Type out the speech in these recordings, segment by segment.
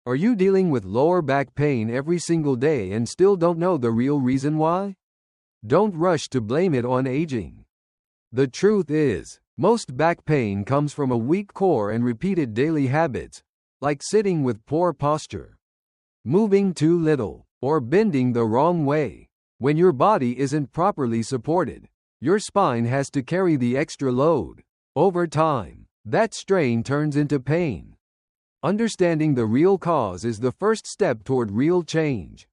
Are you dealing with lower back pain every single day and still don't know the real reason why? Don't rush to blame it on aging. The truth is, most back pain comes from a weak core and repeated daily habits, like sitting with poor posture, moving too little, or bending the wrong way. When your body isn't properly supported, your spine has to carry the extra load. Over time, that strain turns into pain. Understanding the real cause is the first step toward real change.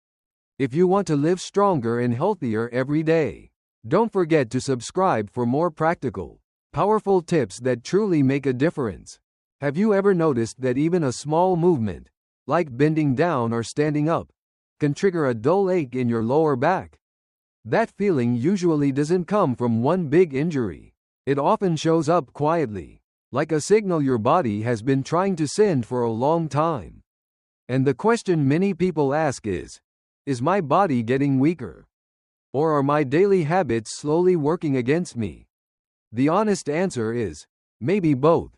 If you want to live stronger and healthier every day, don't forget to subscribe for more practical, powerful tips that truly make a difference. Have you ever noticed that even a small movement, like bending down or standing up, can trigger a dull ache in your lower back? That feeling usually doesn't come from one big injury. It often shows up quietly, like a signal your body has been trying to send for a long time. And the question many people ask is my body getting weaker? Or are my daily habits slowly working against me? The honest answer is, maybe both.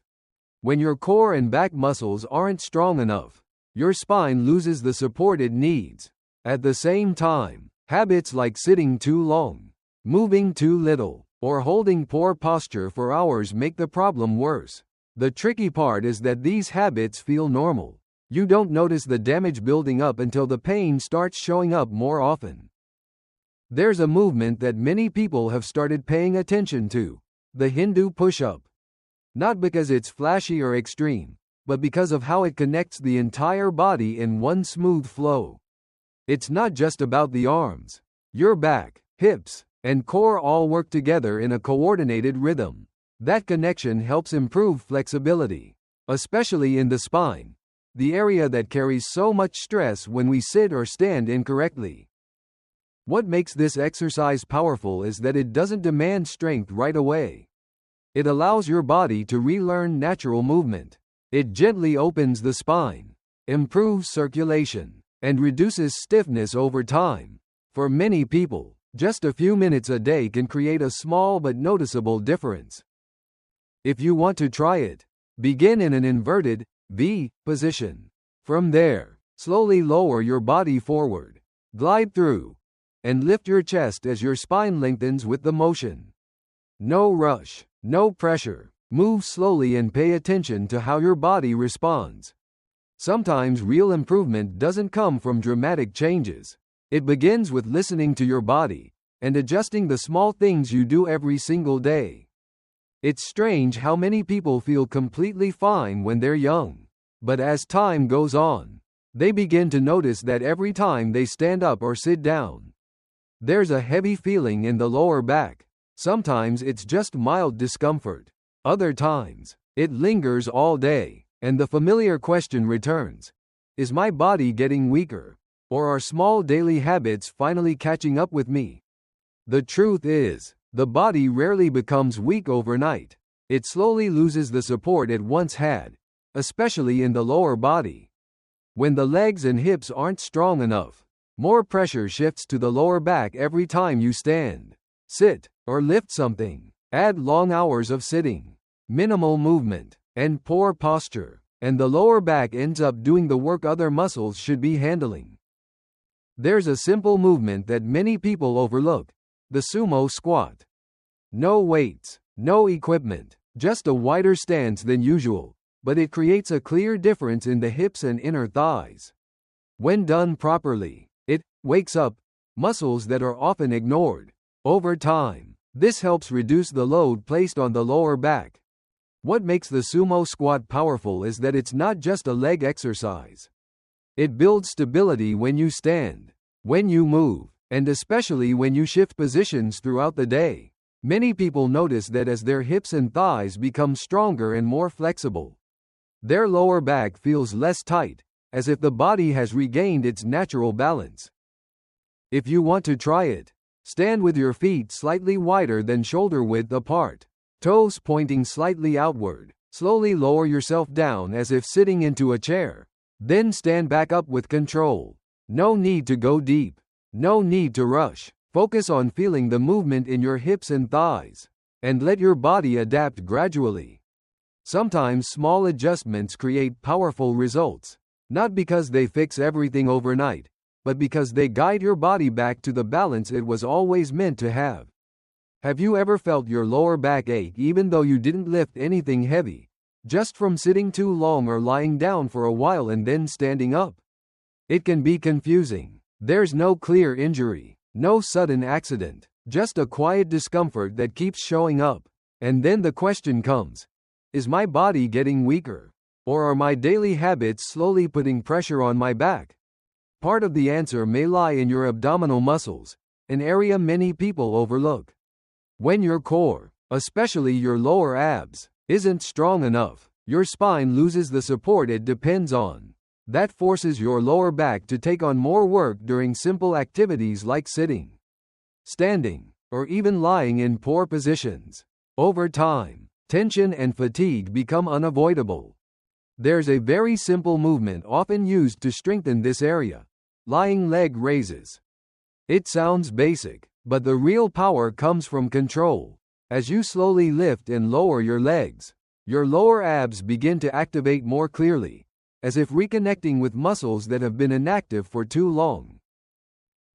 When your core and back muscles aren't strong enough, your spine loses the support it needs. At the same time, habits like sitting too long, moving too little, or holding poor posture for hours make the problem worse. The tricky part is that these habits feel normal. You don't notice the damage building up until the pain starts showing up more often. There's a movement that many people have started paying attention to: the Hindu push-up. Not because it's flashy or extreme, but because of how it connects the entire body in one smooth flow. It's not just about the arms. Your back, hips, and core all work together in a coordinated rhythm. That connection helps improve flexibility, especially in the spine, the area that carries so much stress when we sit or stand incorrectly. What makes this exercise powerful is that it doesn't demand strength right away. It allows your body to relearn natural movement. It gently opens the spine, improves circulation, and reduces stiffness over time. For many people, just a few minutes a day can create a small but noticeable difference. If you want to try it, begin in an inverted V position. From there, slowly lower your body forward, glide through, and lift your chest as your spine lengthens with the motion. No rush, no pressure. Move slowly and pay attention to how your body responds. Sometimes real improvement doesn't come from dramatic changes. It begins with listening to your body and adjusting the small things you do every single day. It's strange how many people feel completely fine when they're young, but as time goes on, they begin to notice that every time they stand up or sit down, there's a heavy feeling in the lower back. Sometimes it's just mild discomfort. Other times, it lingers all day, and the familiar question returns: is my body getting weaker? Or are small daily habits finally catching up with me? The truth is, the body rarely becomes weak overnight. It slowly loses the support it once had, especially in the lower body. When the legs and hips aren't strong enough, more pressure shifts to the lower back every time you stand, sit, or lift something. Add long hours of sitting, minimal movement, and poor posture, and the lower back ends up doing the work other muscles should be handling. There's a simple movement that many people overlook: the sumo squat. No weights, no equipment, just a wider stance than usual, but it creates a clear difference in the hips and inner thighs. When done properly, it wakes up muscles that are often ignored. Over time, this helps reduce the load placed on the lower back. What makes the sumo squat powerful is that it's not just a leg exercise. It builds stability when you stand, when you move, and especially when you shift positions throughout the day. Many people notice that as their hips and thighs become stronger and more flexible, their lower back feels less tight, as if the body has regained its natural balance. If you want to try it, stand with your feet slightly wider than shoulder width apart, toes pointing slightly outward. Slowly lower yourself down as if sitting into a chair. Then stand back up with control. No need to go deep. No need to rush. Focus on feeling the movement in your hips and thighs, and let your body adapt gradually. Sometimes small adjustments create powerful results. Not because they fix everything overnight, but because they guide your body back to the balance it was always meant to have. Have you ever felt your lower back ache even though you didn't lift anything heavy, just from sitting too long or lying down for a while and then standing up? It can be confusing. There's no clear injury, no sudden accident, just a quiet discomfort that keeps showing up. And then the question comes, is my body getting weaker? Or are my daily habits slowly putting pressure on my back? Part of the answer may lie in your abdominal muscles, an area many people overlook. When your core, especially your lower abs, isn't strong enough, your spine loses the support it depends on. That forces your lower back to take on more work during simple activities like sitting, standing, or even lying in poor positions. Over time, tension and fatigue become unavoidable. There's a very simple movement often used to strengthen this area: lying leg raises. It sounds basic, but the real power comes from control. As you slowly lift and lower your legs, your lower abs begin to activate more clearly, as if reconnecting with muscles that have been inactive for too long.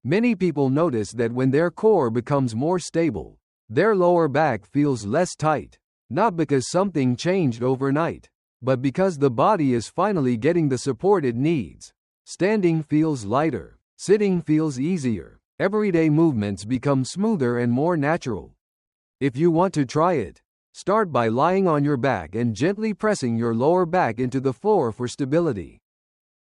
Many people notice that when their core becomes more stable, their lower back feels less tight, not because something changed overnight, but because the body is finally getting the support it needs. Standing feels lighter, sitting feels easier, everyday movements become smoother and more natural. If you want to try it, start by lying on your back and gently pressing your lower back into the floor for stability.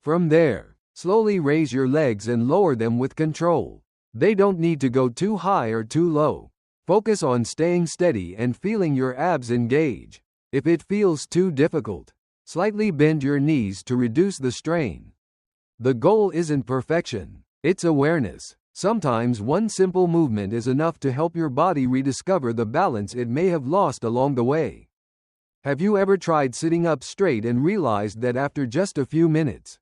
From there, slowly raise your legs and lower them with control. They don't need to go too high or too low. Focus on staying steady and feeling your abs engage. If it feels too difficult, slightly bend your knees to reduce the strain. The goal isn't perfection, it's awareness. Sometimes one simple movement is enough to help your body rediscover the balance it may have lost along the way. Have you ever tried sitting up straight and realized that after just a few minutes,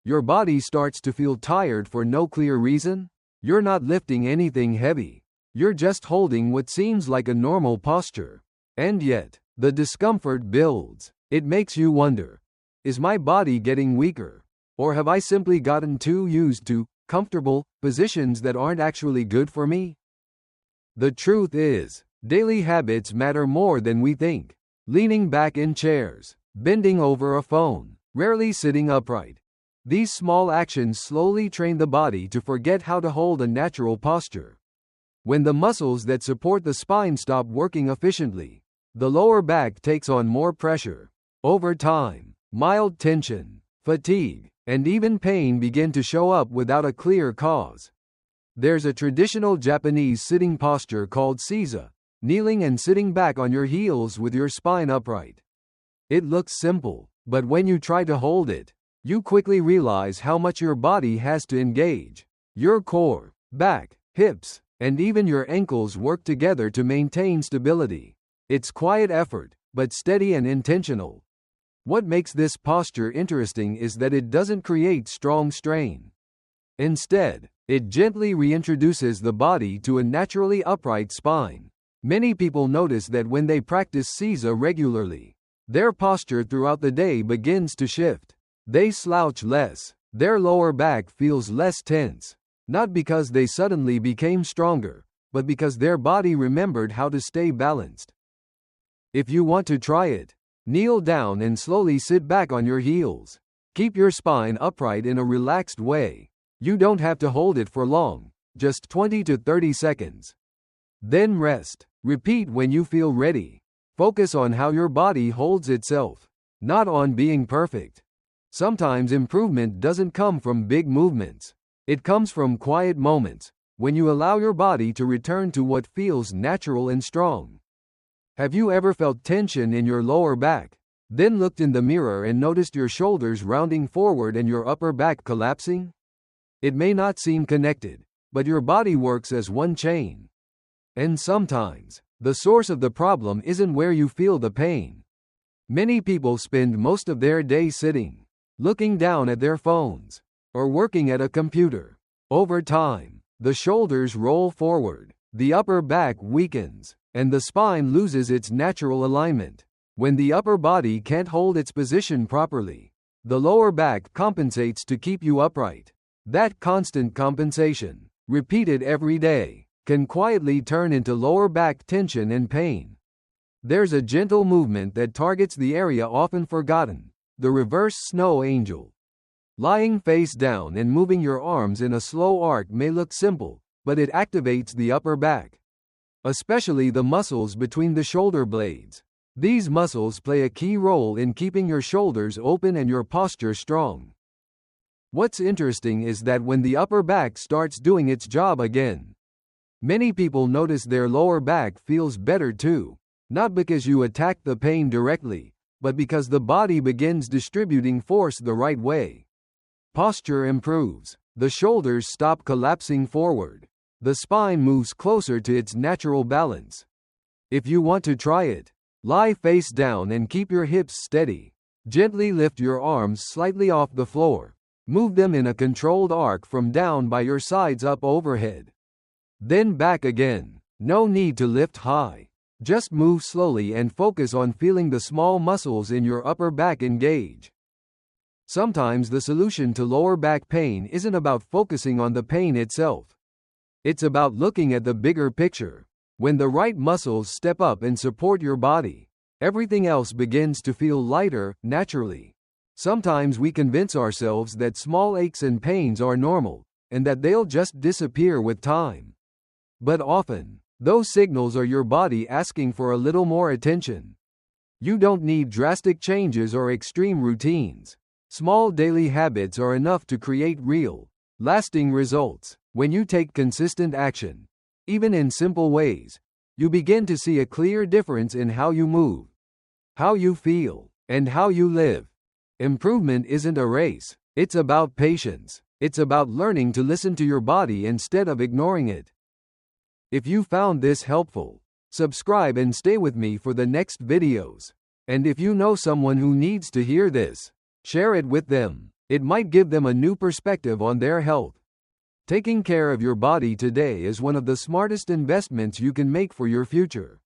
your body starts to feel tired for no clear reason? You're not lifting anything heavy. You're just holding what seems like a normal posture. And yet, the discomfort builds. It makes you wonder, is my body getting weaker? Or have I simply gotten too used to comfortable positions that aren't actually good for me? The truth is, daily habits matter more than we think. Leaning back in chairs, bending over a phone, rarely sitting upright. These small actions slowly train the body to forget how to hold a natural posture. When the muscles that support the spine stop working efficiently, the lower back takes on more pressure. Over time, mild tension, fatigue, and even pain begin to show up without a clear cause. There's a traditional Japanese sitting posture called seiza, kneeling and sitting back on your heels with your spine upright. It looks simple, but when you try to hold it, you quickly realize how much your body has to engage. Your core, back, hips, and even your ankles work together to maintain stability. It's quiet effort, but steady and intentional. What makes this posture interesting is that it doesn't create strong strain. Instead, it gently reintroduces the body to a naturally upright spine. Many people notice that when they practice seiza regularly, their posture throughout the day begins to shift. They slouch less, their lower back feels less tense, not because they suddenly became stronger, but because their body remembered how to stay balanced. If you want to try it, kneel down and slowly sit back on your heels. Keep your spine upright in a relaxed way. You don't have to hold it for long, just 20 to 30 seconds. Then rest. Repeat when you feel ready. Focus on how your body holds itself, not on being perfect. Sometimes improvement doesn't come from big movements. It comes from quiet moments, when you allow your body to return to what feels natural and strong. Have you ever felt tension in your lower back, then looked in the mirror and noticed your shoulders rounding forward and your upper back collapsing? It may not seem connected, but your body works as one chain. And sometimes, the source of the problem isn't where you feel the pain. Many people spend most of their day sitting, looking down at their phones, or working at a computer. Over time, the shoulders roll forward, the upper back weakens, and the spine loses its natural alignment. When the upper body can't hold its position properly, The lower back compensates to keep you upright. That constant compensation, repeated every day, can quietly turn into lower back tension and pain. There's a gentle movement that targets the area often forgotten, the reverse snow angel. Lying face down and moving your arms in a slow arc may look simple, but it activates the upper back, especially the muscles between the shoulder blades. These muscles play a key role in keeping your shoulders open and your posture strong. What's interesting is that when the upper back starts doing its job again, many people notice their lower back feels better too, not because you attack the pain directly, but because the body begins distributing force the right way. Posture improves. The shoulders stop collapsing forward. The spine moves closer to its natural balance. If you want to try it, lie face down and keep your hips steady. Gently lift your arms slightly off the floor. Move them in a controlled arc from down by your sides up overhead. Then back again. No need to lift high. Just move slowly and focus on feeling the small muscles in your upper back engage. Sometimes the solution to lower back pain isn't about focusing on the pain itself. It's about looking at the bigger picture. When the right muscles step up and support your body, everything else begins to feel lighter, naturally. Sometimes we convince ourselves that small aches and pains are normal, and that they'll just disappear with time. But often, those signals are your body asking for a little more attention. You don't need drastic changes or extreme routines. Small daily habits are enough to create real, lasting results. When you take consistent action, even in simple ways, you begin to see a clear difference in how you move, how you feel, and how you live. Improvement isn't a race. It's about patience. It's about learning to listen to your body instead of ignoring it. If you found this helpful, subscribe and stay with me for the next videos. And if you know someone who needs to hear this, share it with them. It might give them a new perspective on their health. Taking care of your body today is one of the smartest investments you can make for your future.